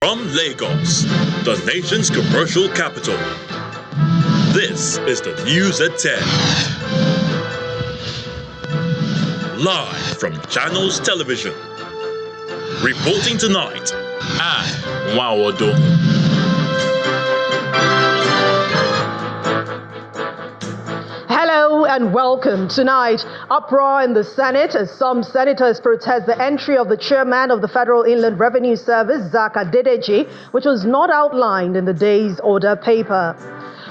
From Lagos, the nation's commercial capital, this is the News at 10. Live from Channels Television. Reporting tonight, Wawodo. Hello and welcome. Tonight, uproar in the Senate as some senators protest the entry of the chairman of the Federal Inland Revenue Service, Zak Adedeji, which was not outlined in the day's order paper.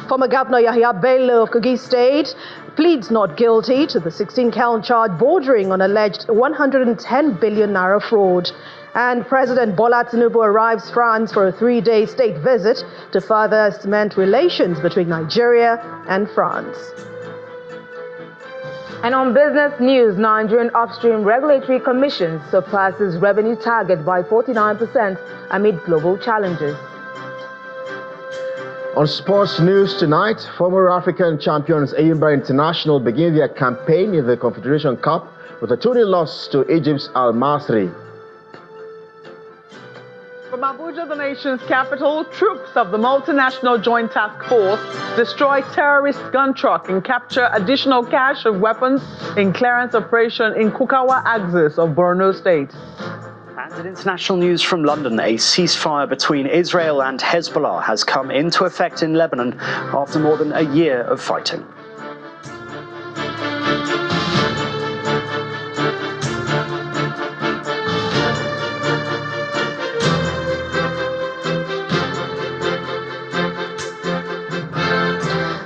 Former Governor Yahya Bello of Kogi State pleads not guilty to the 16-count charge bordering on alleged 110 billion naira fraud. And President Bola Tinubu arrives France for a 3-day state visit to further cement relations between Nigeria and France. And on business news, Nigerian Upstream Regulatory Commission surpasses revenue target by 49% amid global challenges. On sports news tonight, former African champions Ayimba International begin their campaign in the Confederation Cup with a 2-0 loss to Egypt's Al Masry. From Abuja, the nation's capital, troops of the Multinational Joint Task Force destroy terrorist gun truck and capture additional cache of weapons in clearance operation in Kukawa axis of Borno State. And in international news from London, a ceasefire between Israel and Hezbollah has come into effect in Lebanon after more than a year of fighting.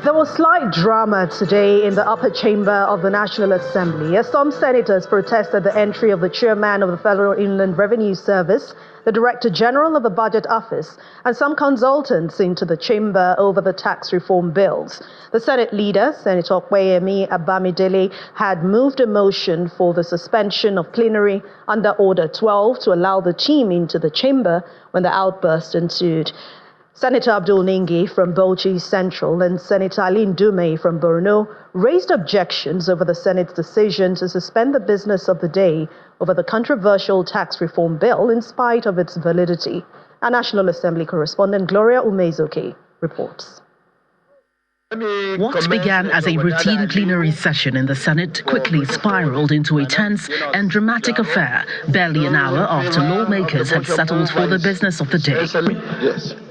There was slight drama today in the upper chamber of the National Assembly as some senators protested the entry of the chairman of the Federal Inland Revenue Service, the Director General of the Budget Office, and some consultants into the chamber over the tax reform bills. The Senate leader, Senator Kweyemi Abamidele, had moved a motion for the suspension of plenary under Order 12 to allow the team into the chamber when the outburst ensued. Senator Abdul Ningi from Bauchi Central and Senator Aline Dume from Borno raised objections over the Senate's decision to suspend the business of the day over the controversial tax reform bill in spite of its validity. Our National Assembly correspondent Gloria Umezoke reports. What began as a routine plenary session in the Senate quickly spiraled into a tense and dramatic affair barely an hour after lawmakers had settled for the business of the day.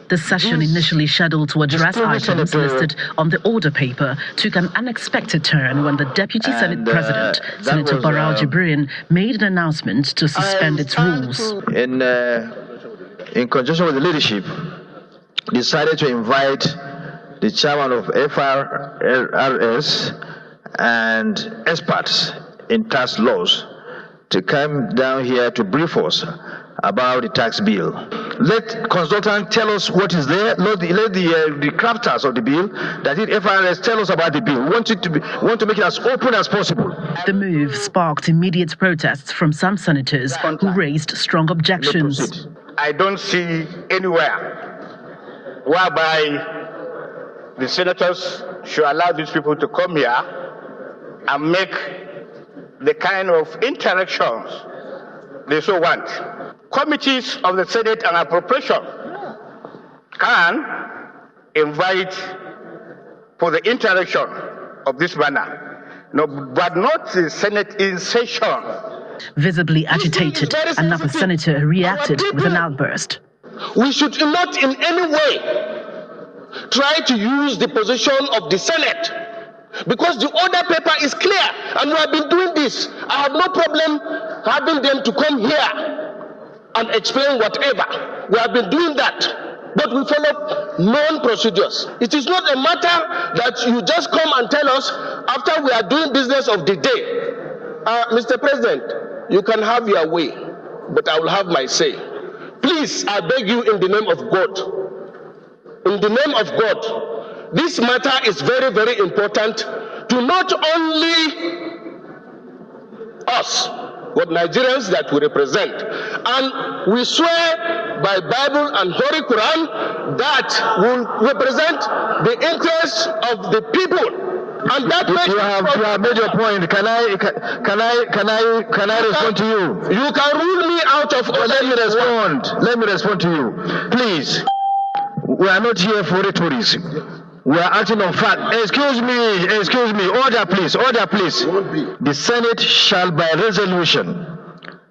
The session, initially scheduled to address items listed on the order paper, took an unexpected turn when the Deputy Senate President, Senator Barau Jibrin, made an announcement to suspend its rules. In conjunction with the leadership, decided to invite the chairman of FRRS and experts in tax laws to come down here to brief us about the tax bill. Let consultants tell us what is there. Let the crafters of the bill, that is FRS, tell us about the bill. We want to make it as open as possible. The move sparked immediate protests from some senators who raised strong objections. I don't see anywhere whereby the senators should allow these people to come here and make the kind of interactions they so want. Committees of the Senate and Appropriation can invite for the interaction of this manner, but not the Senate in session. Visibly agitated, another senator reacted with an outburst. We should not in any way try to use the position of the Senate, because the order paper is clear and we have been doing this. I have no problem having them to come here and explain whatever. We have been doing that, but we follow known procedures. It is not a matter that you just come and tell us after we are doing business of the day. Mr. President, you can have your way, but I will have my say. Please, I beg you in the name of God, in the name of God, this matter is very, very important to not only us, but Nigerians that we represent. And we swear by Bible and Holy Quran that will represent the interests of the people And that you have made your point. Can I respond to you? You can rule me out of order. Let me respond. Let me respond to you, please. We are not here for rhetoric. We are acting on fact. Excuse me. Order, please. The Senate shall, by resolution,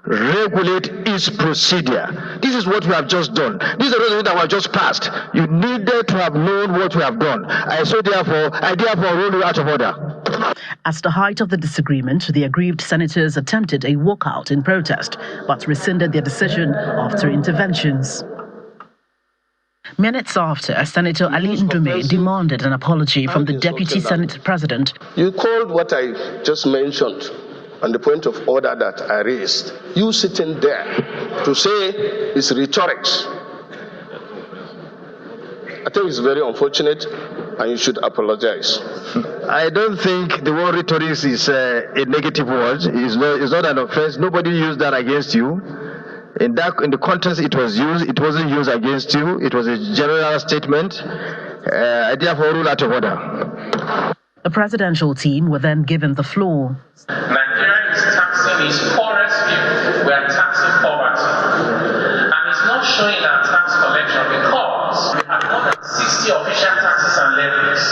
regulate its procedure. This is what we have just done. This is the resolution that was just passed. You needed to have known what we have done. I therefore rule you out of order. At the height of the disagreement, the aggrieved senators attempted a walkout in protest, but rescinded their decision after interventions. Minutes after, Senator Ali Ndume demanded an apology from the Deputy Senate President. You called what I just mentioned on the point of order that I raised. You sitting there to say it's rhetorics. I think it's very unfortunate and you should apologize. I don't think the word rhetorics is a negative word. It's not an offense. Nobody used that against you. In the context it was used, it wasn't used against you. It was a general statement. I therefore rule out of order. The presidential team were then given the floor. Nigeria is taxing its poorest people. We are taxing poverty. And it's not showing our tax collection because we have more than 60 official taxes and levies.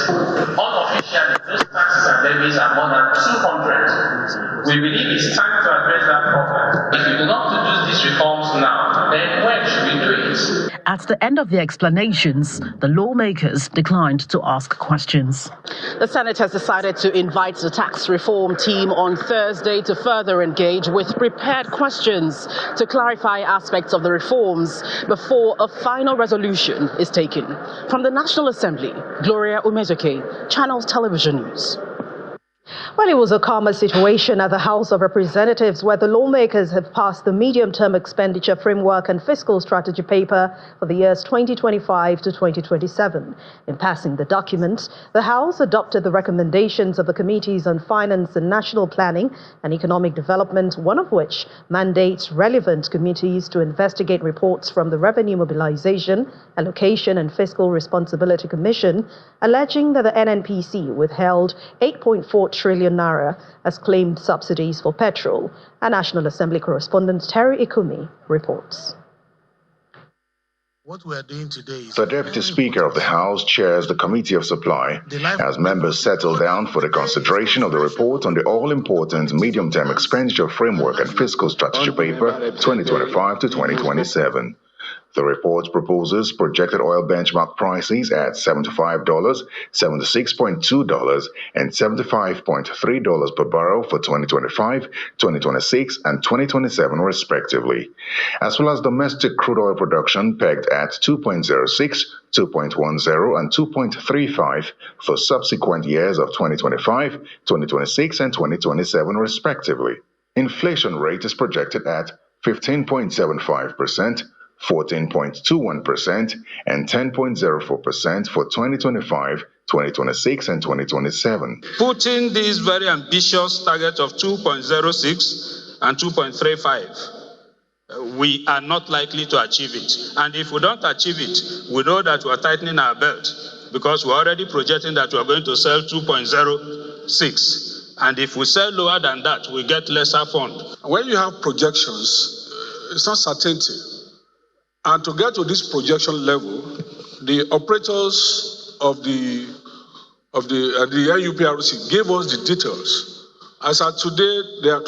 Unofficially, those taxes and levies are more than 200. We believe it's time to address that problem. If we do not do these reforms now, then when should we do it? At the end of the explanations, the lawmakers declined to ask questions. The Senate has decided to invite the tax reform team on Thursday to further engage with prepared questions to clarify aspects of the reforms before a final resolution is taken. From the National Assembly, Gloria Umezoke, Channels Television News. Well, it was a calmer situation at the House of Representatives, where the lawmakers have passed the medium-term expenditure framework and fiscal strategy paper for the years 2025 to 2027. In passing the document, the House adopted the recommendations of the Committees on Finance and National Planning and Economic Development, one of which mandates relevant committees to investigate reports from the Revenue Mobilization, Allocation and Fiscal Responsibility Commission, alleging that the NNPC withheld 8.4 trillion naira as claimed subsidies for petrol. Our National Assembly correspondent Terry Ikumi reports. What we are doing today is the Deputy Speaker of the House chairs the Committee of Supply as members settle down for the consideration of the report on the all-important medium-term expenditure framework and fiscal strategy paper 2025 to 2027. The report proposes projected oil benchmark prices at $75, $76.2, and $75.3 per barrel for 2025, 2026, and 2027 respectively, as well as domestic crude oil production pegged at 2.06, 2.10, and 2.35 for subsequent years of 2025, 2026, and 2027 respectively. Inflation rate is projected at 15.75%, 14.21% and 10.04% for 2025, 2026 and 2027. Putting this very ambitious target of 2.06 and 2.35, we are not likely to achieve it. And if we don't achieve it, we know that we are tightening our belt because we're already projecting that we are going to sell 2.06. And if we sell lower than that, we get lesser fund. When you have projections, it's not certainty. And to get to this projection level, the operators of the NUPRC gave us the details. As of today, they are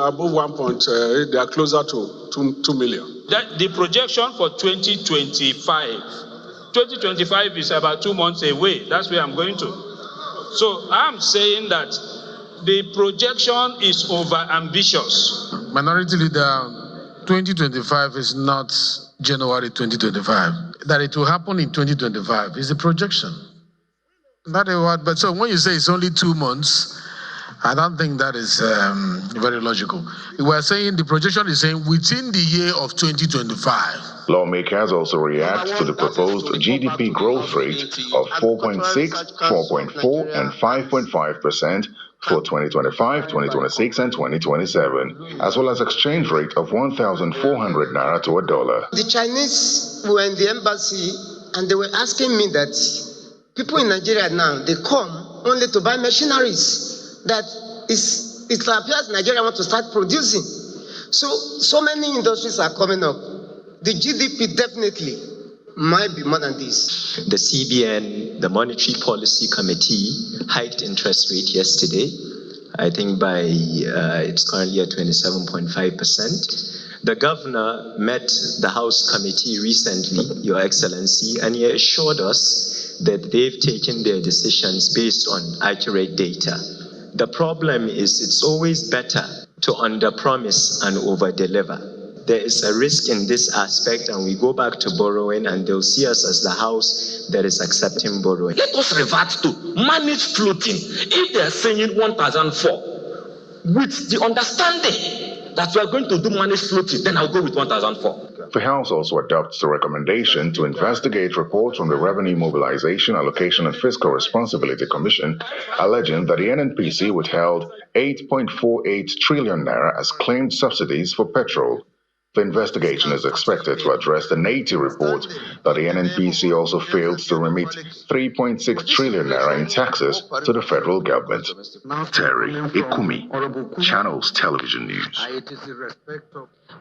above 1.8, they are closer to 2 million. The projection for 2025 is about 2 months away. That's where I'm going to. So I'm saying that the projection is over ambitious. Minority Leader, 2025 is not January 2025. That it will happen in 2025 is a projection. Not a word, but so when you say it's only 2 months, I don't think that is very logical. We're saying the projection is saying within the year of 2025. Lawmakers also react to the proposed GDP growth rate of 4.6, 4.4, and 5.5% for 2025, 2026, and 2027, as well as exchange rate of 1,400 naira to a dollar. The Chinese were in the embassy and they were asking me that people in Nigeria now, they come only to buy machineries that it appears Nigeria wants to start producing. So many industries are coming up. The GDP definitely might be more than this. The CBN, the Monetary Policy Committee, hiked interest rate yesterday. I think by it's currently at 27.5%. The governor met the House committee recently, Your Excellency, and he assured us that they've taken their decisions based on accurate data. The problem is it's always better to underpromise and overdeliver. There is a risk in this aspect, and we go back to borrowing, and they'll see us as the house that is accepting borrowing. Let us revert to managed floating. If they're saying 1,004, with the understanding that we are going to do managed floating, then I'll go with 1,004. The House also adopts the recommendation to investigate reports from the Revenue Mobilization, Allocation and Fiscal Responsibility Commission alleging that the NNPC withheld 8.48 trillion naira as claimed subsidies for petrol. The investigation is expected to address the NATI report that the NNPC also failed to remit 3.6 trillion naira in taxes to the federal government. Terry Ikumi, Channels Television News.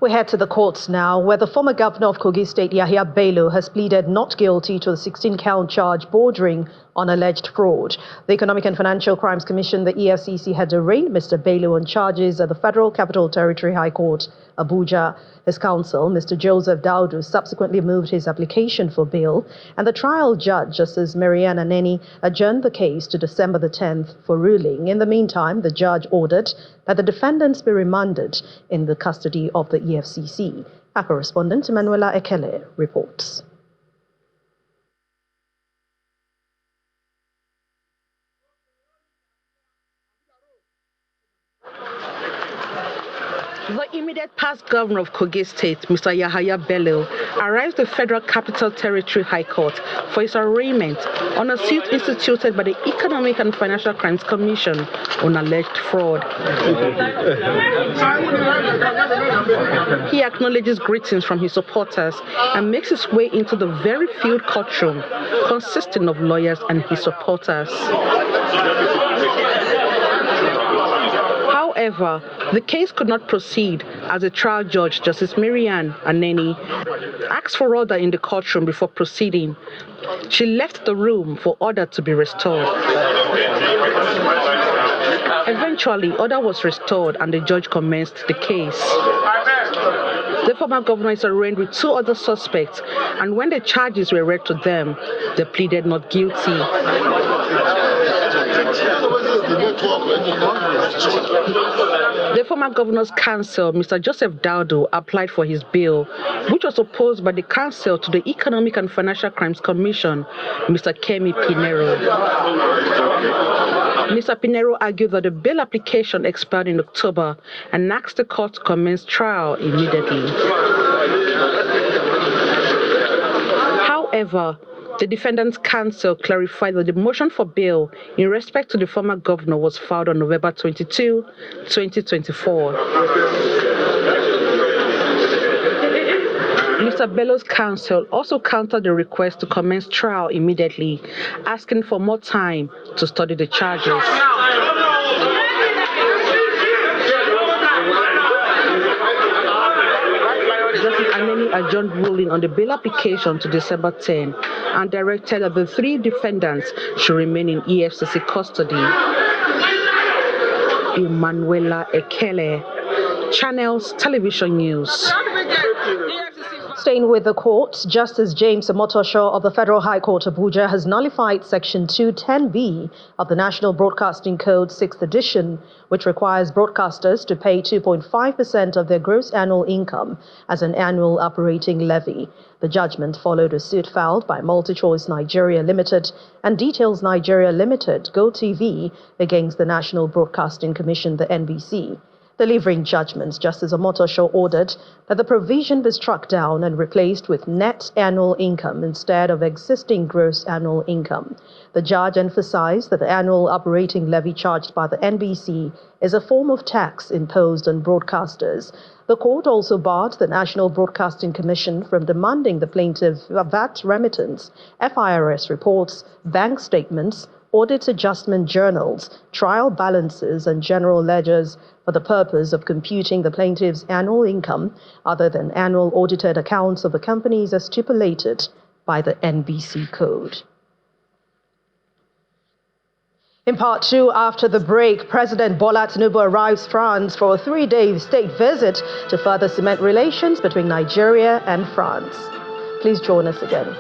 We head to the courts now, where the former governor of Kogi State, Yahaya Bello, has pleaded not guilty to the 16-count charge bordering on alleged fraud. The Economic and Financial Crimes Commission, the EFCC, had arraigned Mr. Bello on charges at the Federal Capital Territory High Court, Abuja. His counsel, Mr. Joseph Daudu, subsequently moved his application for bail, and the trial judge, Justice Mariana Neni, adjourned the case to December the 10th for ruling. In the meantime, the judge ordered that the defendants be remanded in the custody of the EFCC. Our correspondent, Manuela Ekele, reports. The immediate past governor of Kogi State, Mr. Yahaya Bello, arrived at the Federal Capital Territory High Court for his arraignment on a suit instituted by the Economic and Financial Crimes Commission on alleged fraud. He acknowledges greetings from his supporters and makes his way into the very filled courtroom, consisting of lawyers and his supporters. However, the case could not proceed as the trial judge, Justice Mariana Aneni, asked for order in the courtroom before proceeding. She left the room for order to be restored. Eventually, order was restored and the judge commenced the case. The former governor is arraigned with two other suspects, and when the charges were read to them, they pleaded not guilty. The former governor's counsel, Mr. Joseph Daudu, applied for his bail, which was opposed by the counsel to the Economic and Financial Crimes Commission, Mr. Kemi Pinero. Mr. Pinero argued that the bail application expired in October and asked the court to commence trial immediately. However, the defendant's counsel clarified that the motion for bail in respect to the former governor was filed on November 22, 2024. Mr. Bello's counsel also countered the request to commence trial immediately, asking for more time to study the charges. Justice Aneni adjourned ruling on the bail application to December 10 and directed that the three defendants should remain in EFCC custody. Emanuela Ekele, Channels Television News. Staying with the court, Justice James Omotosho of the Federal High Court Abuja has nullified Section 210B of the National Broadcasting Code 6th edition, which requires broadcasters to pay 2.5% of their gross annual income as an annual operating levy. The judgment followed a suit filed by MultiChoice Nigeria Limited and Details Nigeria Limited, GoTV, against the National Broadcasting Commission, the NBC. Delivering judgments, Justice Omotosho ordered that the provision be struck down and replaced with net annual income instead of existing gross annual income. The judge emphasized that the annual operating levy charged by the NBC is a form of tax imposed on broadcasters. The court also barred the National Broadcasting Commission from demanding the plaintiff VAT remittance, FIRS reports, bank statements, audit adjustment journals, trial balances, and general ledgers for the purpose of computing the plaintiff's annual income other than annual audited accounts of the companies as stipulated by the NBC Code. In part two, after the break, President Bola Tinubu arrives France for a 3-day state visit to further cement relations between Nigeria and France. Please join us again.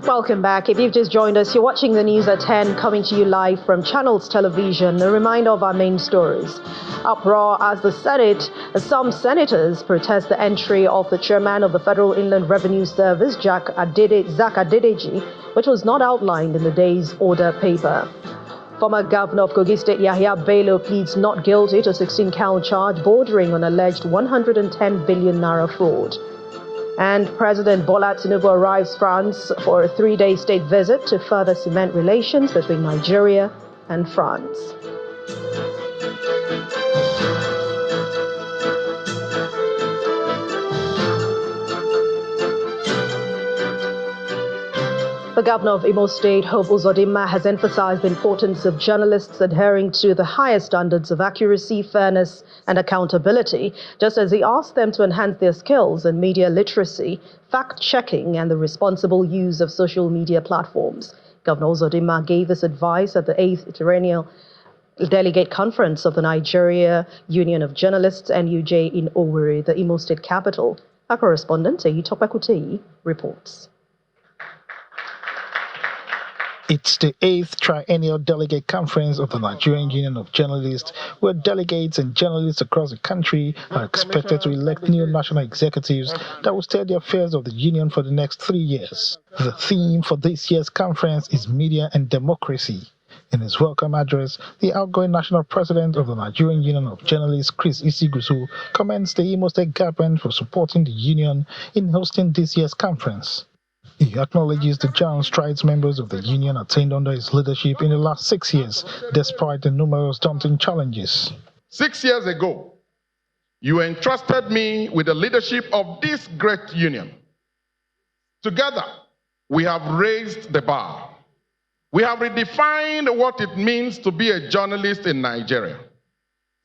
Welcome back. If you've just joined us, you're watching the news at 10, coming to you live from Channels Television. A reminder of our main stories. Uproar as the Senate, some senators protest the entry of the chairman of the Federal Inland Revenue Service, Zach Adedeji, which was not outlined in the day's order paper. Former Governor of Kogi State, Yahya Bello, pleads not guilty to 16-count charge bordering on alleged 110 billion naira fraud. And President Bola Tinubu arrives France for a 3-day state visit to further cement relations between Nigeria and France. The governor of Imo State, Hope Uzodinma, has emphasized the importance of journalists adhering to the highest standards of accuracy, fairness, and accountability, just as he asked them to enhance their skills in media literacy, fact-checking, and the responsible use of social media platforms. Governor Uzodinma gave this advice at the 8th Perennial Delegate Conference of the Nigeria Union of Journalists, NUJ, in Owerri, the Imo State capital. Our correspondent, Eyitope Kuteyi, reports. It's the 8th Triennial Delegate Conference of the Nigerian Union of Journalists, where delegates and journalists across the country are expected to elect new national executives that will steer the affairs of the union for the next 3 years. The theme for this year's conference is Media and Democracy. In his welcome address, the outgoing national president of the Nigerian Union of Journalists, Chris Isiguzu, commends the Imo State government for supporting the union in hosting this year's conference. He acknowledges the giant strides members of the union attained under his leadership in the last 6 years, despite the numerous daunting challenges. 6 years ago, you entrusted me with the leadership of this great union. Together, we have raised the bar. We have redefined what it means to be a journalist in Nigeria.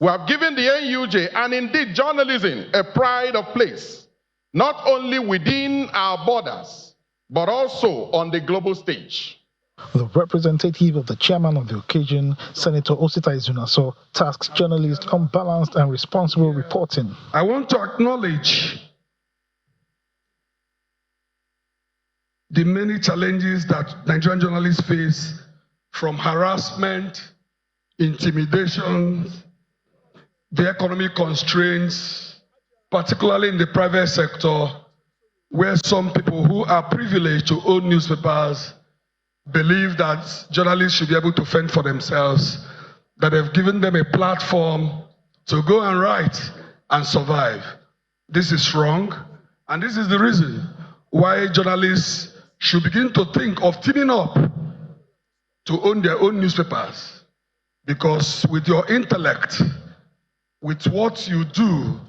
We have given the NUJ, and indeed journalism, a pride of place, not only within our borders, but also on the global stage. The representative of the chairman of the occasion, Senator Osita Izunaso, tasks journalists on balanced and responsible reporting. I want to acknowledge the many challenges that Nigerian journalists face, from harassment, intimidation, the economic constraints, particularly in the private sector, where some people who are privileged to own newspapers believe that journalists should be able to fend for themselves, that have given them a platform to go and write and survive. This is wrong, and this is the reason why journalists should begin to think of teaming up to own their own newspapers. Because with your intellect, with what you do,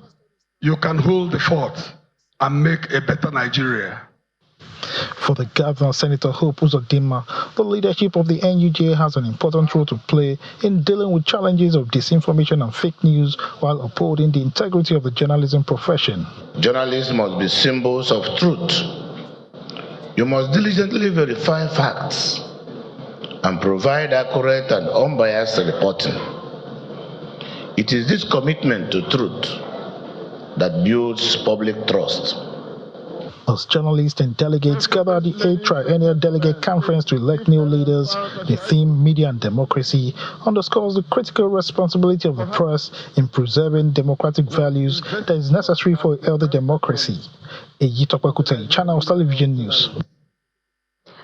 you can hold the fort and make a better Nigeria. For the governor, Senator Hope Uzodinma, the leadership of the NUJ has an important role to play in dealing with challenges of disinformation and fake news while upholding the integrity of the journalism profession. Journalists must be symbols of truth. You must diligently verify facts and provide accurate and unbiased reporting. It is this commitment to truth that builds public trust. As journalists and delegates gather at the 8th Triennial Delegate Conference to elect new leaders, the theme Media and Democracy underscores the critical responsibility of the press in preserving democratic values that is necessary for a healthy democracy. Eyitope Kuteyi, Channels Television News.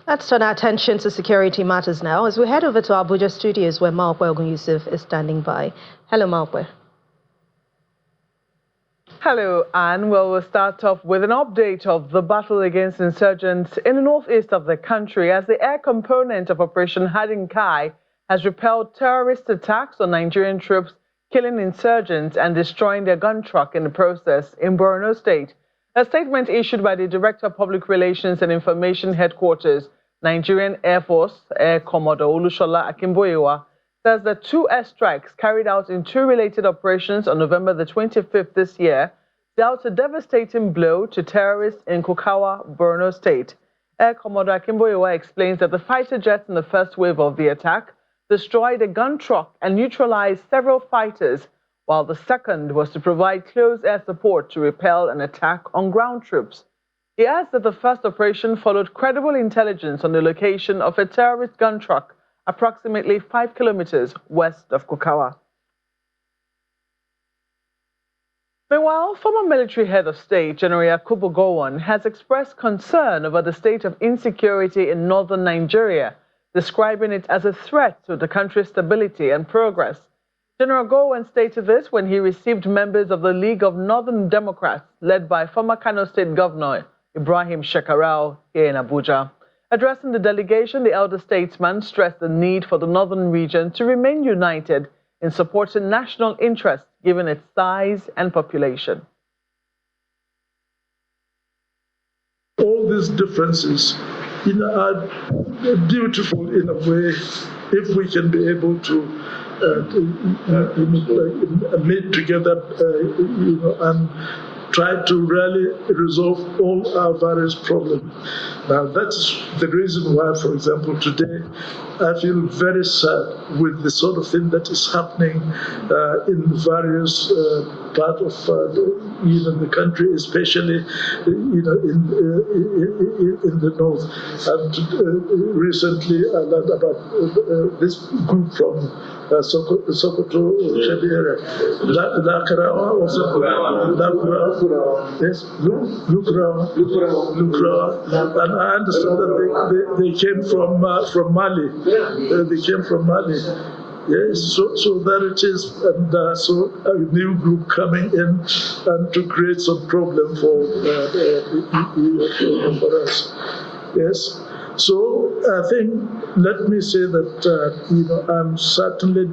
Let's turn our attention to security matters now as we head over to Abuja studios where Maokwe Ogun Yusuf is standing by. Hello, Maokwe. Hello, Anne. Well, we'll start off with an update of the battle against insurgents in the northeast of the country as the air component of Operation Hadinkai has repelled terrorist attacks on Nigerian troops, killing insurgents and destroying their gun truck in the process in Borno State. A statement issued by the Director of Public Relations and Information Headquarters, Nigerian Air Force, Air Commodore Olushola Akimboyewa, says that 2 airstrikes carried out in 2 related operations on November the 25th this year dealt a devastating blow to terrorists in Kukawa, Borno State. Air Commodore Akimboyewa explains that the fighter jets in the first wave of the attack destroyed a gun truck and neutralized several fighters, while the second was to provide close air support to repel an attack on ground troops. He adds that the first operation followed credible intelligence on the location of a terrorist gun truck approximately 5 kilometers west of Kukawa. Meanwhile, former military head of state, General Yakubu Gowon, has expressed concern over the state of insecurity in northern Nigeria, describing it as a threat to the country's stability and progress. General Gowon stated this when he received members of the League of Northern Democrats, led by former Kano State Governor Ibrahim Shekarau, here in Abuja. Addressing the delegation, the elder statesman stressed the need for the northern region to remain united in supporting national interests given its size and population. All these differences are beautiful in a way if we can be able to meet together and try to really resolve all our various problems. Now, that's the reason why, for example, today I feel very sad with the sort of thing that is happening in various parts of the country, especially in the north. And recently I learned about this group from Sokoto, Shadira, yes, Lukra, and I understand that they came from Mali. They came from Mali. Yes, so that it is, and so a new group coming in and to create some problem for us. Yes. So I think, let me say that, I'm certainly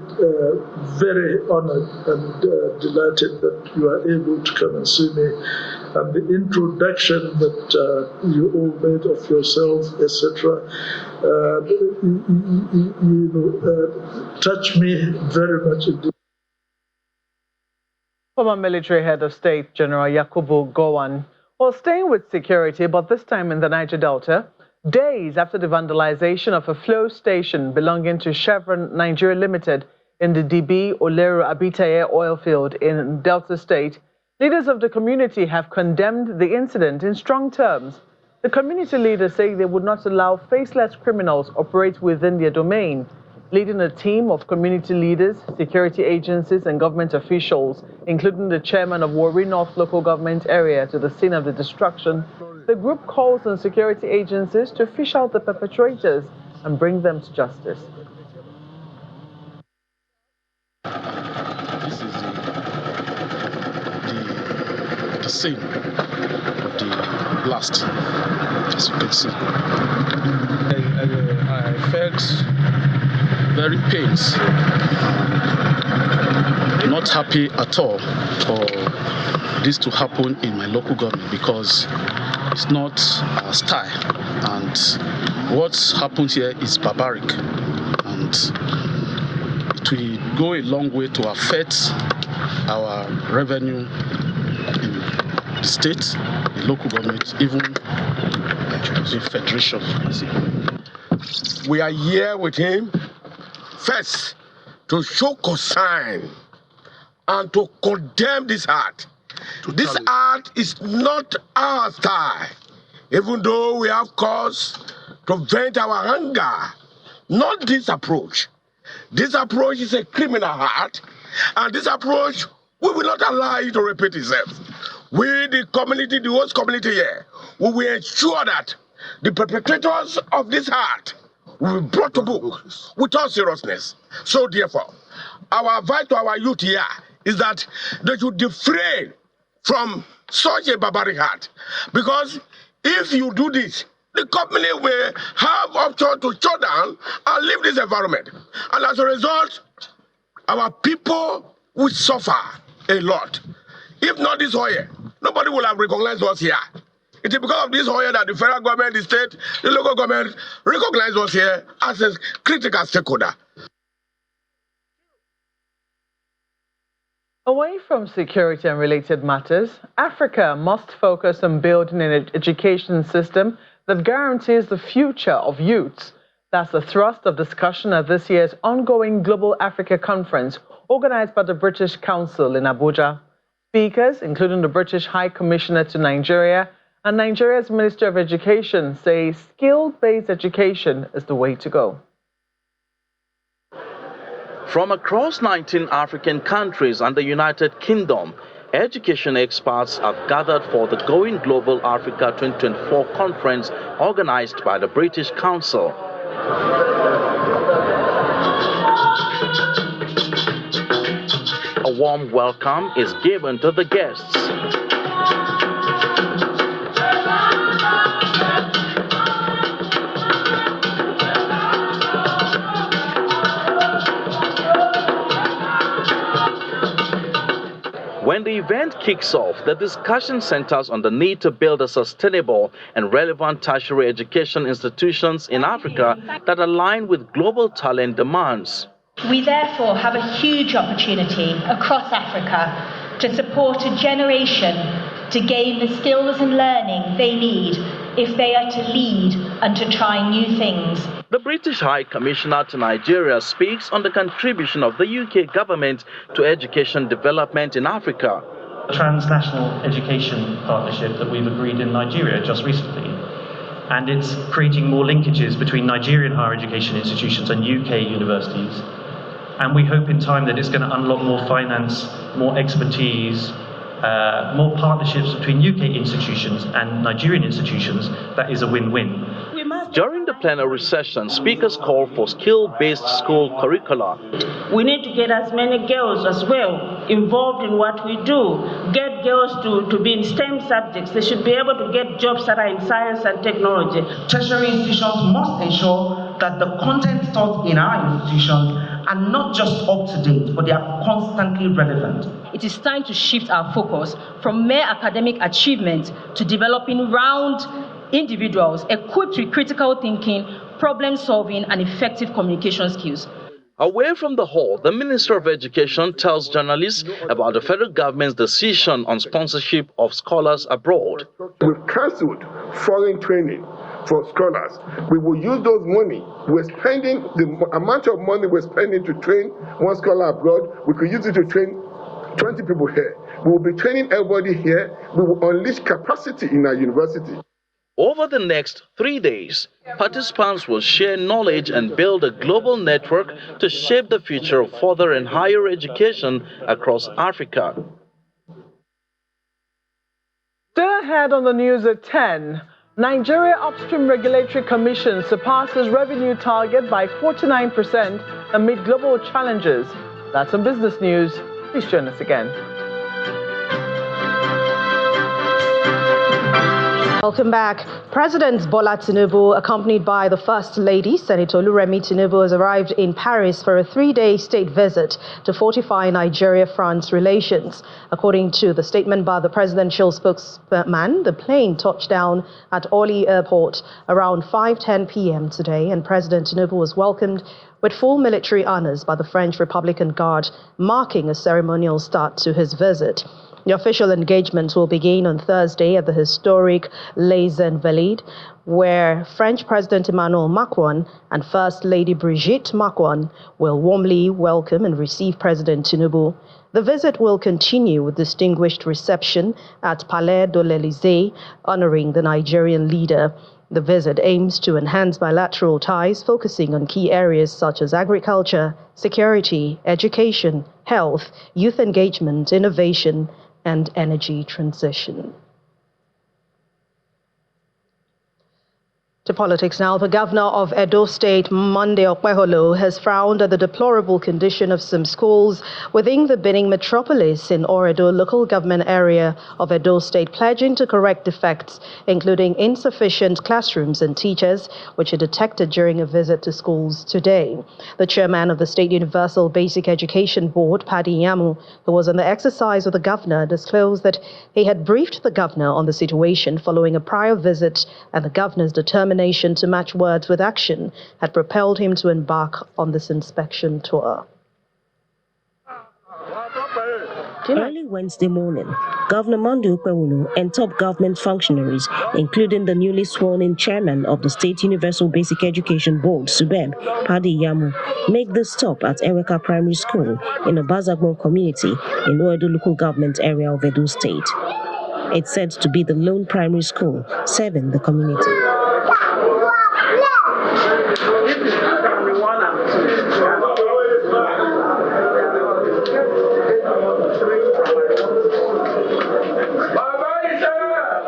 very honored and delighted that you are able to come and see me. And the introduction that you all made of yourself, etc., touched me very much indeed. Former military head of state, General Yakubu Gowon, well, staying with security, but this time in the Niger Delta, days after the vandalization of a flow station belonging to Chevron Nigeria Limited in the DB Olero Abitaye oil field in Delta State, leaders of the community have condemned the incident in strong terms. The community leaders say they would not allow faceless criminals operate within their domain, leading a team of community leaders, security agencies and government officials, including the chairman of Warri North local government area, to the scene of the destruction. The group calls on security agencies to fish out the perpetrators and bring them to justice. This is the scene of the blast, as you can see. I felt very pained, not happy at all for this to happen in my local government, because it's not our style, and what's happened here is barbaric, and it will go a long way to affect our revenue in the state, the local government, even the federation. We are here with him first to show concern and to condemn this act. This act is not our style, even though we have cause to vent our anger. Not this approach. This approach is a criminal act, and this approach, we will not allow it to repeat itself. We, the community, the host community here, we will ensure that the perpetrators of this act will be brought to book with all seriousness. So therefore, our advice to our youth here is that they should refrain from such a barbaric heart. Because if you do this, the company will have option to shut down and leave this environment. And as a result, our people will suffer a lot. If not this oil, nobody will have recognized us here. It is because of this oil that the federal government, the state, the local government recognize us here as a critical stakeholder. Away from security and related matters, Africa must focus on building an education system that guarantees the future of youths. That's the thrust of discussion at this year's ongoing Global Africa Conference organized by the British Council in Abuja. Speakers, including the British High Commissioner to Nigeria and Nigeria's Minister of Education, say skill-based education is the way to go. From across 19 African countries and the United Kingdom, education experts have gathered for the Going Global Africa 2024 conference organized by the British Council. A warm welcome is given to the guests. When the event kicks off, the discussion centers on the need to build a sustainable and relevant tertiary education institutions in Africa that align with global talent demands. We therefore have a huge opportunity across Africa to support a generation to gain the skills and learning they need if they are to lead and to try new things. The British High Commissioner to Nigeria speaks on the contribution of the UK government to education development in Africa. A transnational education partnership that we've agreed in Nigeria just recently. And it's creating more linkages between Nigerian higher education institutions and UK universities. And we hope in time that it's going to unlock more finance, more expertise, more partnerships between UK institutions and Nigerian institutions. That is a win-win. During the plenary session, speakers called for skill-based school curricula. We need to get as many girls as well involved in what we do. Get girls to be in STEM subjects. They should be able to get jobs that are in science and technology. Tertiary institutions must ensure that the content taught in our institutions are not just up to date, but they are constantly relevant. It is time to shift our focus from mere academic achievement to developing round individuals equipped with critical thinking, problem solving, and effective communication skills. Away from the hall, the Minister of Education tells journalists about the federal government's decision on sponsorship of scholars abroad. We've cancelled foreign training for scholars. We will use those money. We're spending the amount of money we're spending to train one scholar abroad. We could use it to train 20 people here. We will be training everybody here. We will unleash capacity in our university. Over the next 3 days, participants will share knowledge and build a global network to shape the future of further and higher education across Africa. Still ahead on the news at 10, Nigeria Upstream Regulatory Commission surpasses revenue target by 49% amid global challenges. That's on business news. Please join us again. Welcome back. President Bola Tinubu, accompanied by the First Lady, Senator Oluremi Tinubu, has arrived in Paris for a 3-day state visit to fortify Nigeria-France relations. According to the statement by the presidential spokesman, the plane touched down at Orly Airport around 5:10 p.m. today, and President Tinubu was welcomed with full military honors by the French Republican Guard, marking a ceremonial start to his visit. The official engagement will begin on Thursday at the historic Les Invalides, where French President Emmanuel Macron and First Lady Brigitte Macron will warmly welcome and receive President Tinubu. The visit will continue with distinguished reception at Palais de l'Élysée, honoring the Nigerian leader. The visit aims to enhance bilateral ties, focusing on key areas such as agriculture, security, education, health, youth engagement, innovation, and energy transition. To politics now, the governor of Edo State, Monday Okpeholo, has frowned at the deplorable condition of some schools within the Benin metropolis in Oredo local government area of Edo State, pledging to correct defects, including insufficient classrooms and teachers, which he detected during a visit to schools today. The chairman of the State Universal Basic Education Board, Paddy Yamu, who was on the exercise with the governor, disclosed that he had briefed the governor on the situation following a prior visit, and the governor's determination to match words with action had propelled him to embark on this inspection tour. Early Wednesday morning, Governor Monday Okpeholo and top government functionaries, including the newly sworn-in chairman of the State Universal Basic Education Board, SUBEB, Paddy Yamu, make this stop at Eweka Primary School in the Bazagbon community in Oedo local government area of Edo State. It's said to be the lone primary school serving the community.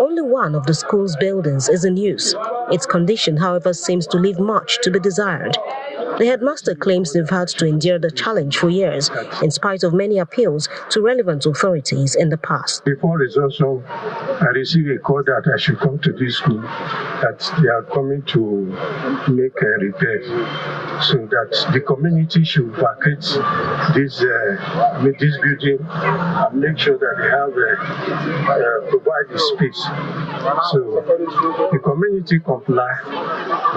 Only one of the school's buildings is in use. Its condition, however, seems to leave much to be desired. The headmaster claims they've had to endure the challenge for years, in spite of many appeals to relevant authorities in the past. Before resumption, I received a call that I should come to this school, that they are coming to make a repair, so that the community should vacate this building and make sure that they have provide the space. So the community comply.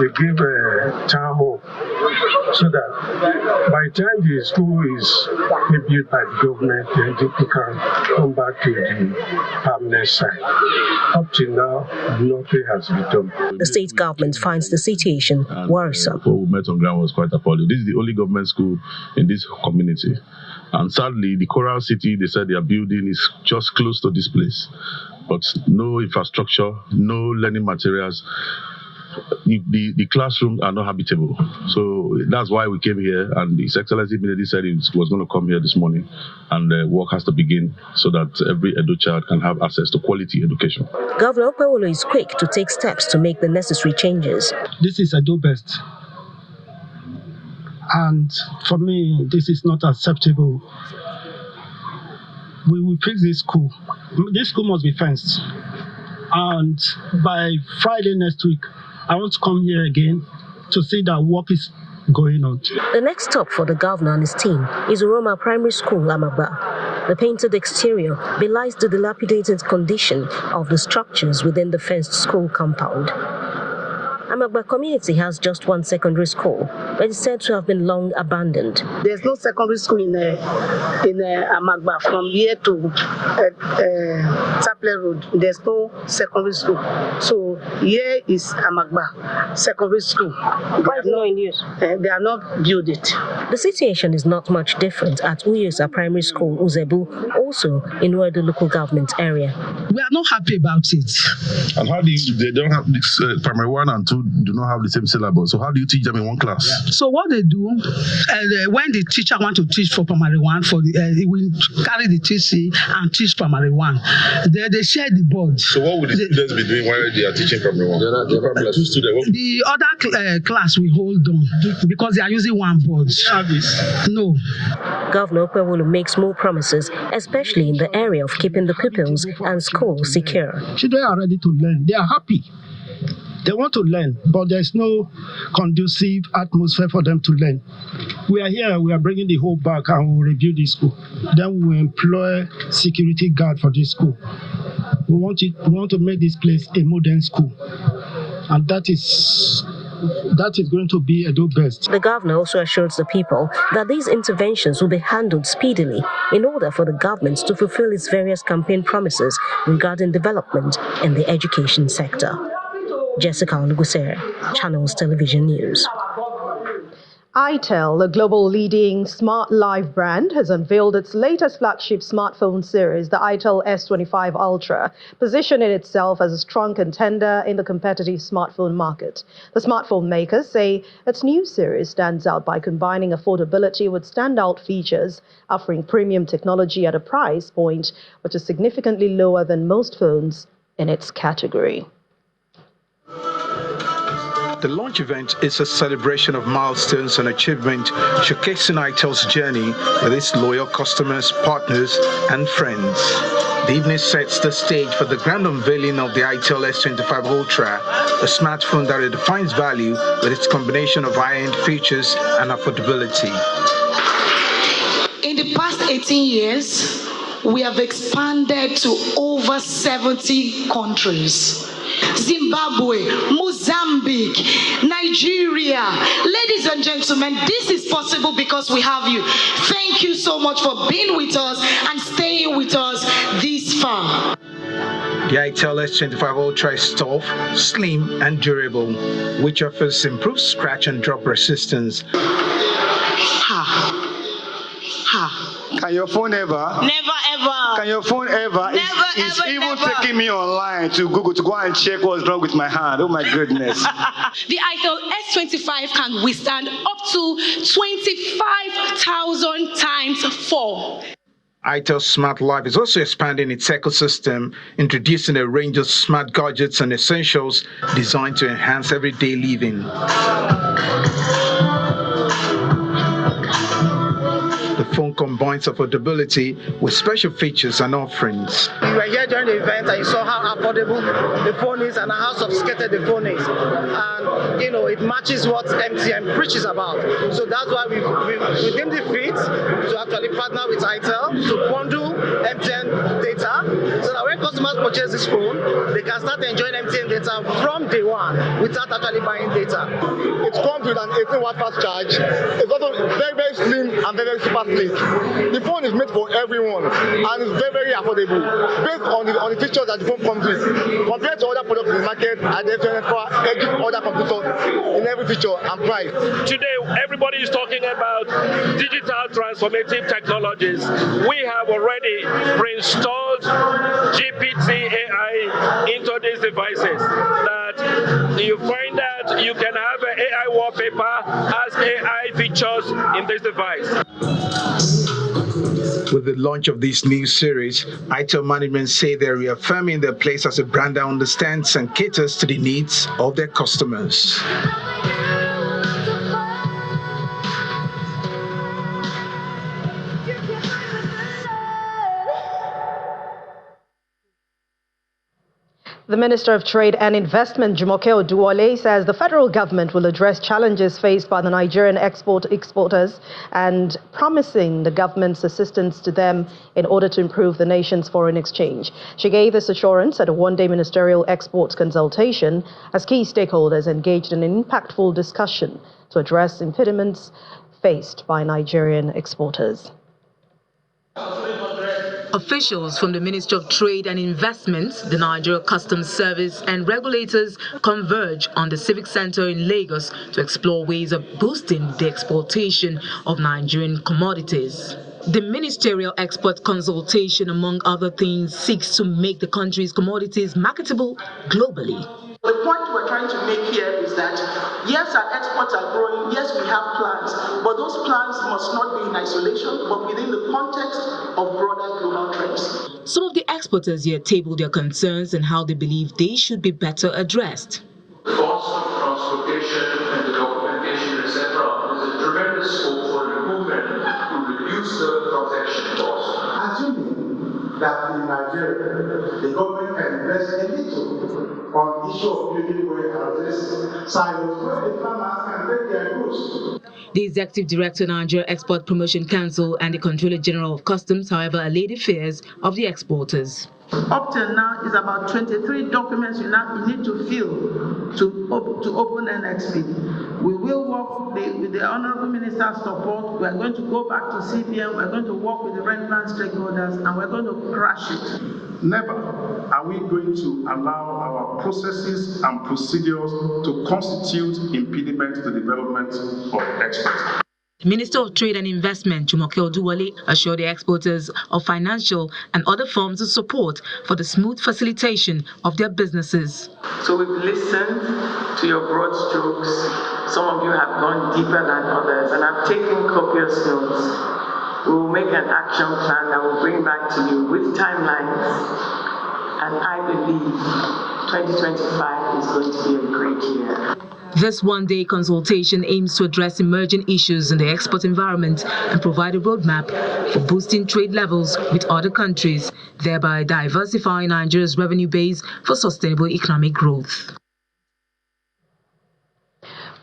They give a town hall, so that by the time the school is built by the government, then people can come back to the permanent site. Up till now, nothing has been done. The state government finds the situation worrisome. What we met on ground was quite appalling. This is the only government school in this community. And sadly, the Coral City, they said their building is just close to this place. But no infrastructure, no learning materials. The classrooms are not habitable. So that's why we came here, and His Excellency immediately said he was going to come here this morning, and work has to begin so that every Edo child can have access to quality education. Governor Okpeholo is quick to take steps to make the necessary changes. This is Edo best. And for me, this is not acceptable. We will fix this school. This school must be fenced. And by Friday next week, I want to come here again to see that work is going on. The next stop for the governor and his team is Uroma Primary School, Amagba. The painted exterior belies the dilapidated condition of the structures within the fenced school compound. Amagba community has just one secondary school, but it's said to have been long abandoned. There's no secondary school in Amagba from here to Taple Road. There's no secondary school. So here is Amagba Secondary School. Why is it not in use? They are not built it. The situation is not much different at Uyosa Primary School, Uzebu, also in Oedo local government area. We are not happy about it. And how do they don't have this primary 1 and 2 do not have the same syllabus? So how do you teach them in one class? Yeah. So what they do, when the teacher want to teach for primary 1, he will carry the TC and teach primary 1. They share the board. So what would the students be doing while they are teaching primary 1? The other class will hold on because they are using one board. No. Governor Okpeholo makes more promises, especially in the area of keeping the pupils and schools secure. Children are ready to learn. They are happy. They want to learn, but there's no conducive atmosphere for them to learn. We are here, we are bringing the whole back and we'll review this school. Then we will employ security guard for this school. We want to make this place a modern school. And that is going to be Edo best. The governor also assures the people that these interventions will be handled speedily in order for the government to fulfill its various campaign promises regarding development in the education sector. Jessica Olugusere, Channels Television News. itel, a global leading smart life brand, has unveiled its latest flagship smartphone series, the itel S25 Ultra, positioning itself as a strong contender in the competitive smartphone market. The smartphone makers say its new series stands out by combining affordability with standout features, offering premium technology at a price point which is significantly lower than most phones in its category. The launch event is a celebration of milestones and achievement, showcasing ITEL's journey with its loyal customers, partners, and friends. The evening sets the stage for the grand unveiling of the ITEL S25 Ultra, a smartphone that redefines value with its combination of high-end features and affordability. In the past 18 years, we have expanded to over 70 countries. Zimbabwe, Mozambique, Nigeria. Ladies and gentlemen, this is possible because we have you. Thank you so much for being with us and staying with us this far. The ITEL S25 Ultra is tough, slim, and durable, which offers improved scratch and drop resistance. Can your phone ever? Never ever. Can your phone ever? It's even taking me online to Google to go and check what's wrong with my hand. Oh my goodness. The ITEL S25 can withstand up to 25,000 times 4. ITEL Smart Life is also expanding its ecosystem, introducing a range of smart gadgets and essentials designed to enhance everyday living. The phone combines affordability with special features and offerings. You were here during the event and you saw how affordable the phone is and how sophisticated the phone is. And, you know, it matches what MTN preaches about. So that's why we deemed it fit to actually partner with ITEL to bundle MTN data so that when customers purchase this phone, they can start enjoying MTN data from day one without actually buying data. It comes with an 18-watt fast charge. It's also very, very slim and very, very super sleek. The phone is made for everyone and it's very, very affordable based on the features that the phone comes with. Compared to other products in the market, and there's other competitors in every feature and price. Today, everybody is talking about digital transformative technologies. We have already pre-installed GPT AI into these devices. That you find that you can have an AI wallpaper as AI features in this device. With the launch of this new series, ITEL management say they're reaffirming their place as a brand that understands and caters to the needs of their customers. The Minister of Trade and Investment, Jumoke Oduwole, says the federal government will address challenges faced by the Nigerian exporters and promising the government's assistance to them in order to improve the nation's foreign exchange. She gave this assurance at a one-day ministerial exports consultation as key stakeholders engaged in an impactful discussion to address impediments faced by Nigerian exporters. Officials from the Ministry of Trade and Investment, the Nigeria Customs Service and regulators converge on the Civic Center in Lagos to explore ways of boosting the exportation of Nigerian commodities. The ministerial export consultation, among other things, seeks to make the country's commodities marketable globally. The point we're trying to make here is that, yes, our exports are growing, yes, we have plans, but those plans must not be in isolation, but within the context of broader global trends. Some of the exporters here tabled their concerns and how they believe they should be better addressed. The cost of transportation and the documentation, etc., is a tremendous scope for improvement to reduce the transaction cost. Assuming that in Nigeria, the government can invest a little on the issue of building warehouses, silos where the farmers can get their goods. The Executive Director, Nigeria Export Promotion Council, and the Controller General of Customs, however, allayed the fears of the exporters. Up till now is about 23 documents you need to fill to open NXP. We will work with the Honorable Minister's support. We are going to go back to CBN. We are going to work with the relevant stakeholders, and we're going to crash it. Never are we going to allow our processes and procedures to constitute impediment to the development of exports. The Minister of Trade and Investment, Jumoke Oduwole, assured the exporters of financial and other forms of support for the smooth facilitation of their businesses. So we've listened to your broad strokes. Some of you have gone deeper than others, and I've taken copious notes. We will make an action plan that we'll bring back to you with timelines, and I believe 2025 is going to be a great year. This one-day consultation aims to address emerging issues in the export environment and provide a roadmap for boosting trade levels with other countries, thereby diversifying Nigeria's revenue base for sustainable economic growth.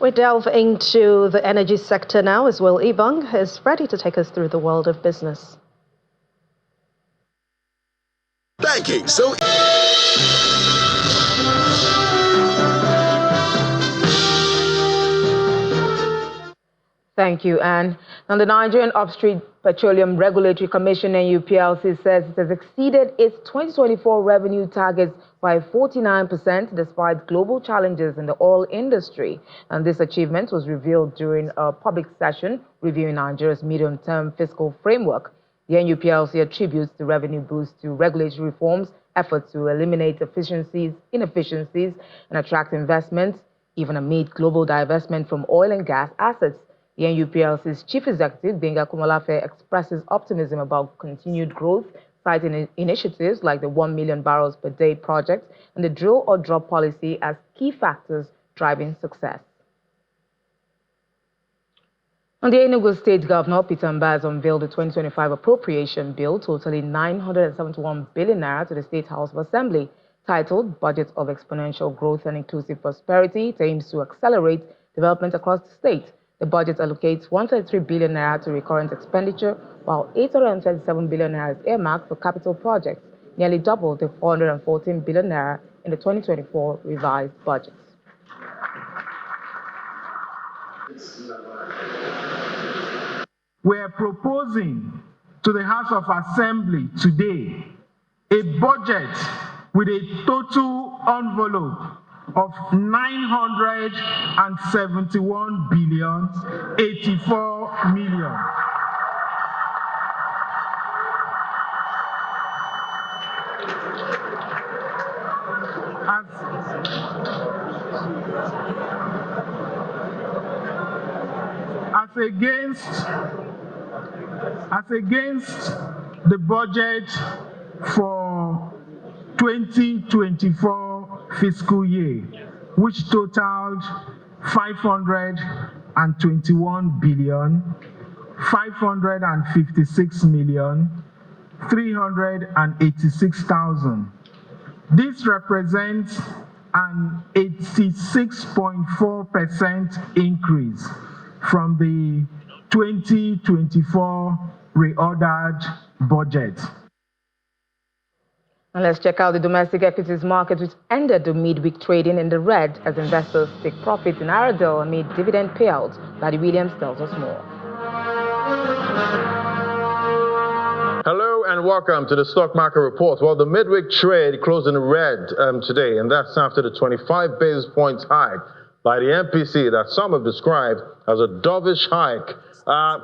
We delve into the energy sector now as Will Ibang is ready to take us through the world of business. Banking so Thank you, Anne. Now, the Nigerian Upstream Petroleum Regulatory Commission, NUPLC, says it has exceeded its 2024 revenue targets by 49% despite global challenges in the oil industry. And this achievement was revealed during a public session reviewing Nigeria's medium-term fiscal framework. The NUPLC attributes the revenue boost to regulatory reforms, efforts to eliminate inefficiencies, and attract investments, even amid global divestment from oil and gas assets. The NUPLC's Chief Executive, Benga Kumalafe, expresses optimism about continued growth, citing initiatives like the 1 million barrels per day project and the drill or drop policy as key factors driving success. And the Enugu State Governor, Peter Mbaz, unveiled the 2025 appropriation bill totaling 971 billion naira to the State House of Assembly, titled Budget of Exponential Growth and Inclusive Prosperity. It aims to accelerate development across the state. The budget allocates 133 billion naira to recurrent expenditure, while 837 billion naira is earmarked for capital projects, nearly double the 414 billion naira in the 2024 revised budget. We are proposing to the House of Assembly today a budget with a total envelope of 971 billion 84 million. As against the budget for 2024 fiscal year, which totaled 521 billion 556 million 386,000. This represents an 86.4% increase from the 2024 reordered budget. And let's check out the domestic equities market, which ended the midweek trading in the red as investors take profit in Aradel amid dividend payouts. Laddie Williams tells us more. Hello and welcome to the stock market report. Well, the midweek trade closed in the red today, and that's after the 25 basis points hike by the MPC that some have described as a dovish hike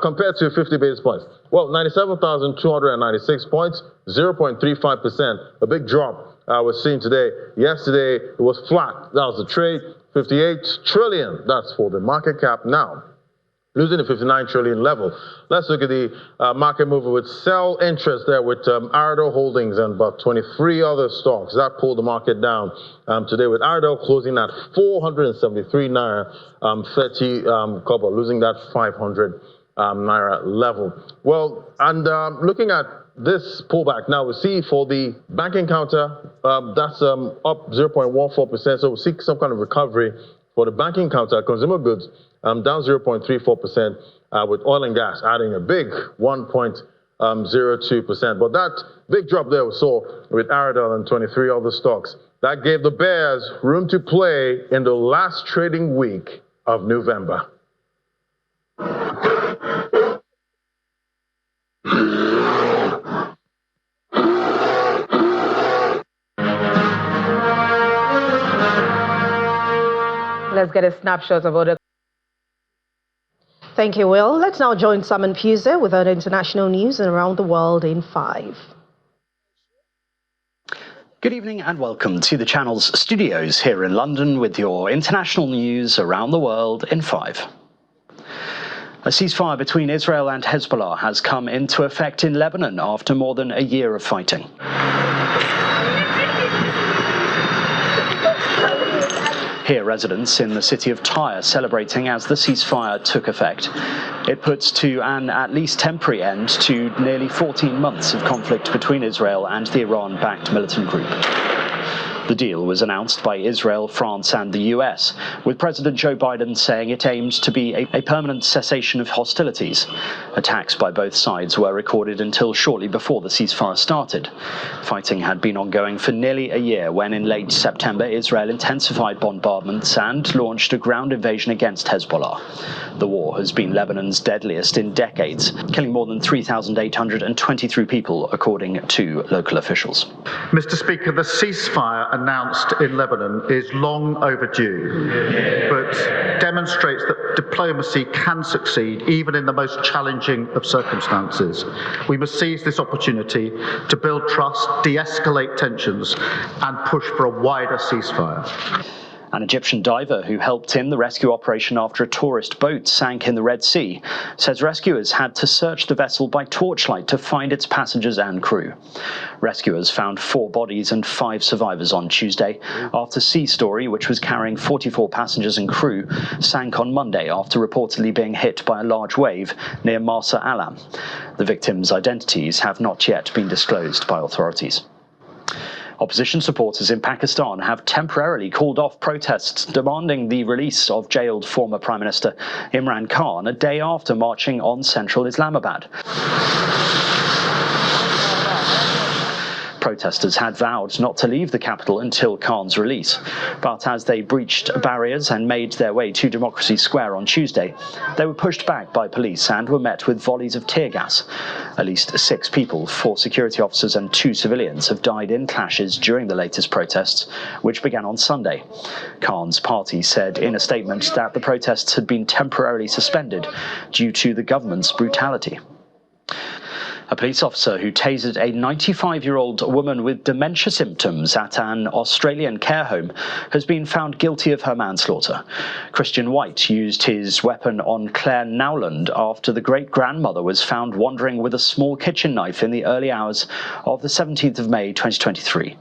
compared to 50 basis points. Well, 97,296 points, 0.35%, a big drop was seen today. Yesterday, it was flat. That was the trade, 58 trillion. That's for the market cap now, losing the 59 trillion level. Let's look at the market mover with sell interest there with Aradel Holdings and about 23 other stocks. That pulled the market down today with Aradel closing at 473 naira 30 kobo, losing that 500 naira level. Well, and looking at this pullback now, we see for the banking counter, that's up 0.14%. So we see some kind of recovery for the banking counter. Consumer goods down 0.34%, with oil and gas adding a big 1.02%. But that big drop there we saw with Aradel and 23 other stocks, that gave the bears room to play in the last trading week of November. Let's get a snapshot of other. Thank you, Will. Let's now join Simon Puse with other international news and around the world in 5. Good evening and welcome to the channel's studios here in London with your international news around the world in 5. A ceasefire between Israel and Hezbollah has come into effect in Lebanon after more than a year of fighting. Here, residents in the city of Tyre celebrating as the ceasefire took effect. It puts to an at least temporary end to nearly 14 months of conflict between Israel and the Iran-backed militant group. The deal was announced by Israel, France and the US, with President Joe Biden saying it aims to be a permanent cessation of hostilities. Attacks by both sides were recorded until shortly before the ceasefire started. Fighting had been ongoing for nearly a year when in late September Israel intensified bombardments and launched a ground invasion against Hezbollah. The war has been Lebanon's deadliest in decades, killing more than 3,823 people, according to local officials. Mr. Speaker, the ceasefire announced in Lebanon is long overdue, but demonstrates that diplomacy can succeed even in the most challenging of circumstances. We must seize this opportunity to build trust, de-escalate tensions, and push for a wider ceasefire. An Egyptian diver who helped in the rescue operation after a tourist boat sank in the Red Sea says rescuers had to search the vessel by torchlight to find its passengers and crew. Rescuers found 4 bodies and 5 survivors on Tuesday after Sea Story, which was carrying 44 passengers and crew, sank on Monday after reportedly being hit by a large wave near Marsa Alam. The victims' identities have not yet been disclosed by authorities. Opposition supporters in Pakistan have temporarily called off protests demanding the release of jailed former Prime Minister Imran Khan a day after marching on central Islamabad. Protesters had vowed not to leave the capital until Khan's release, but as they breached barriers and made their way to Democracy Square on Tuesday, they were pushed back by police and were met with volleys of tear gas. At least 6 people, 4 security officers and 2 civilians have died in clashes during the latest protests, which began on Sunday. Khan's party said in a statement that the protests had been temporarily suspended due to the government's brutality. A police officer who tasered a 95-year-old woman with dementia symptoms at an Australian care home has been found guilty of her manslaughter. Christian White used his weapon on Claire Nowland after the great-grandmother was found wandering with a small kitchen knife in the early hours of the 17th of May 2023.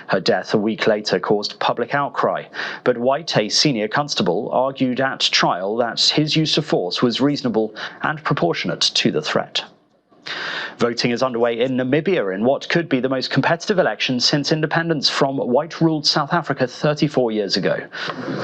Her death a week later caused public outcry, but White, a senior constable, argued at trial that his use of force was reasonable and proportionate to the threat. Voting is underway in Namibia in what could be the most competitive election since independence from white-ruled South Africa 34 years ago.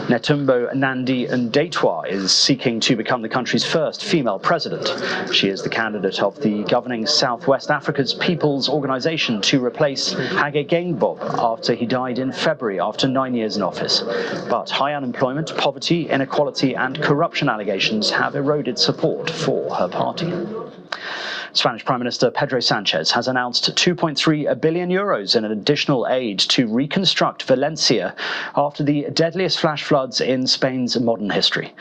Netumbo Nandi-Ndaitwah is seeking to become the country's first female president. She is the candidate of the governing Southwest Africa's People's Organization to replace Hage Geingob after he died in February after 9 years in office. But high unemployment, poverty, inequality and corruption allegations have eroded support for her party. Spanish Prime Minister Pedro Sanchez has announced 2.3 billion euros in additional aid to reconstruct Valencia after the deadliest flash floods in Spain's modern history.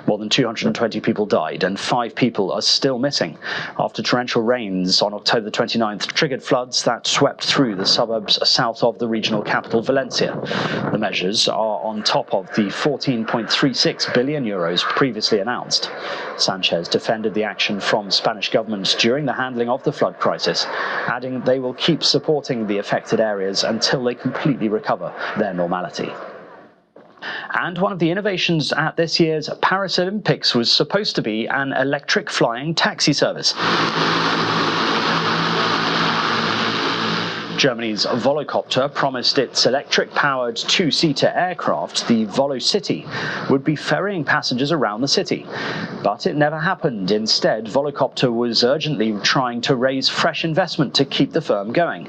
More than 220 people died and 5 people are still missing after torrential rains on October 29th triggered floods that swept through the suburbs south of the regional capital Valencia. The measures are on top of the 14.36 billion euros previously announced. Sanchez defended the action from Spanish government during the handling of the flood crisis, adding they will keep supporting the affected areas until they completely recover their normality. And one of the innovations at this year's Paris Olympics was supposed to be an electric flying taxi service. Germany's Volocopter promised its electric-powered 2-seater aircraft, the VoloCity, would be ferrying passengers around the city. But it never happened. Instead, Volocopter was urgently trying to raise fresh investment to keep the firm going.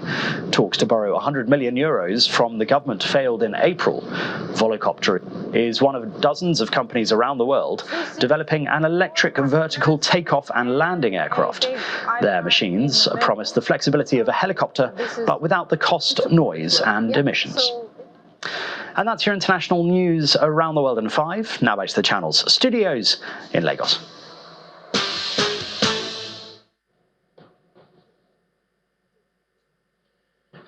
Talks to borrow 100 million euros from the government failed in April. Volocopter is one of dozens of companies around the world developing an electric vertical takeoff and landing aircraft. Their machines promise the flexibility of a helicopter, but without the cost, noise and emissions. And that's your international news around the world in 5. Now back to the channel's studios in Lagos.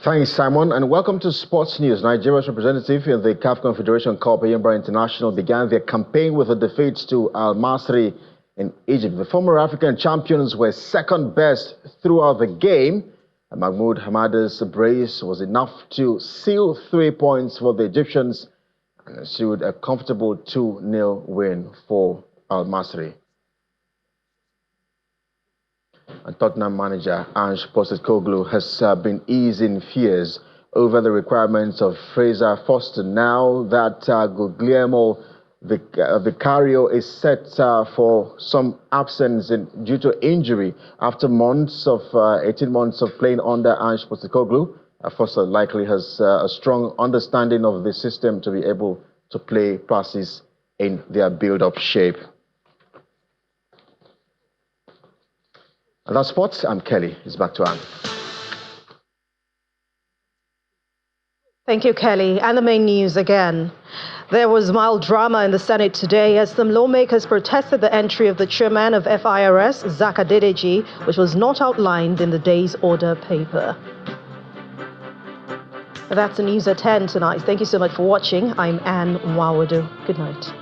Thanks, Simon, and welcome to Sports News. Nigeria's representative in the CAF Confederation Cup, Yembra International, began their campaign with a defeat to Al Masry in Egypt. The former African champions were second best throughout the game. Mahmoud Hamada's brace was enough to seal 3 points for the Egyptians and ensued a comfortable 2-0 win for Al Masry. And Tottenham manager Ange Postecoglou has been easing fears over the requirements of Fraser Forster now that Guglielmo Vicario is set for some absence due to injury after 18 months of playing under Ange Postecoglou. Forster likely has a strong understanding of the system to be able to play passes in their build-up shape. And that's sports. I'm Kelly. It's back to Anne. Thank you, Kelly. And the main news again. There was mild drama in the Senate today as some lawmakers protested the entry of the chairman of FIRS, Zak Adedeji, which was not outlined in the day's order paper. That's the news at 10 tonight. Thank you so much for watching. I'm Anne Nwawadu. Good night.